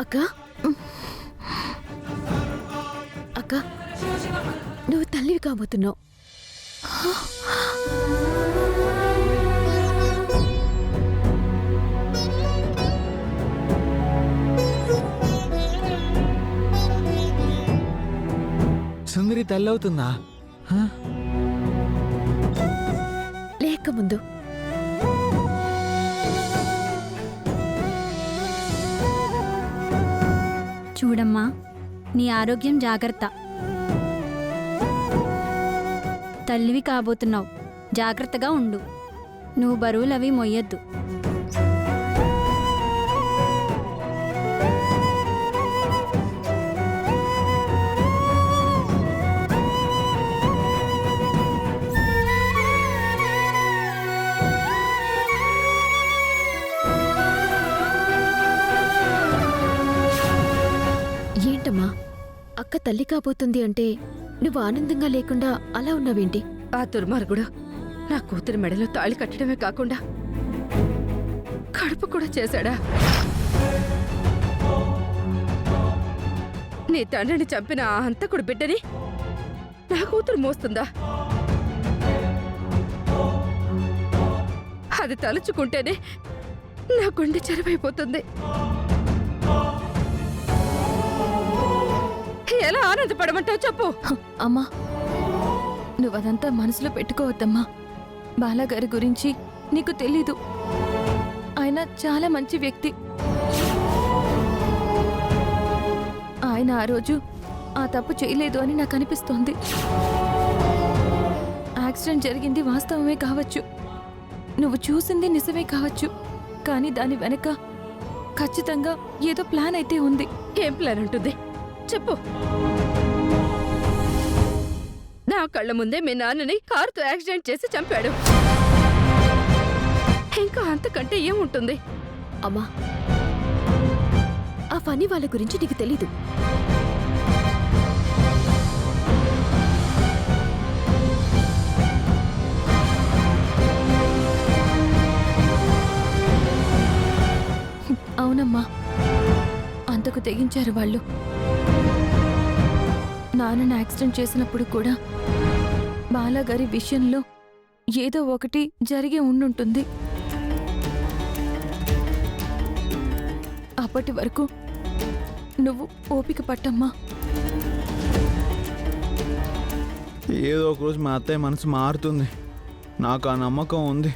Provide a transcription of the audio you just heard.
అక్క అక్క నువ్వు తల్లివి కాబోతున్నావు. సుందరి తల్లి అవుతుందా? లేక ముందు చూడమ్మా, నీ ఆరోగ్యం జాగ్రత్త. తల్లివి కాబోతున్నావు, జాగ్రత్తగా ఉండు. నువ్వు బరువులవి మొయ్యొద్దు. ఏంటమ్మా అక్క తల్లి కాబోతుంది అంటే నువ్వు ఆనందంగా లేకుండా అలా ఉన్నావేంటి? ఆ దుర్మార్గుడు నా కూతురి మెడలో తాళి కట్టడమే కాకుండా కడుపు కూడా చేశాడా? నీ తండ్రిని చంపిన ఆ హంతకుడు బిడ్డని నా కూతురు మోస్తుందా? అది తలుచుకుంటేనే నా గుండె చెరువైపోతుంది. ఎలా ఆనందపడమంటావు చెప్పు. అమ్మా, నువ్వదంతా మనసులో పెట్టుకోవద్దమ్మా. బాలాగారి గురించి నీకు తెలీదు. ఆయన చాలా మంచి వ్యక్తి. ఆయన ఆ రోజు ఆ తప్పు చేయలేదు అని నాకు అనిపిస్తోంది. యాక్సిడెంట్ జరిగింది వాస్తవమే కావచ్చు, నువ్వు చూసింది నిజమే కావచ్చు, కానీ దాని వెనక ఖచ్చితంగా ఏదో ప్లాన్ అయితే ఉంది. ఏం ప్లాన్ ఉంటుంది చెప్పు. నా కళ్ళ ముందే మీ నాన్నని కారుతో యాక్సిడెంట్ చేసి చంపాడు. ఇంకా అంతకంటే ఏముంటుంది? అమ్మా ఆ ఫనీ వాళ్ళ గురించి నీకు తెలీదు. అవునమ్మా, అంతకు తెగించారు వాళ్ళు. నాన్నని యాక్సిడెంట్ చేసినప్పుడు కూడా బాలాగారి విషయంలో ఏదో ఒకటి జరిగి ఉండుంటుంది. అప్పటి వరకు నువ్వు ఓపిక పట్టమ్మా. ఏదో ఒక రోజు మా అత్తయ్య మనసు మారుతుంది, నాకు ఆ నమ్మకం ఉంది.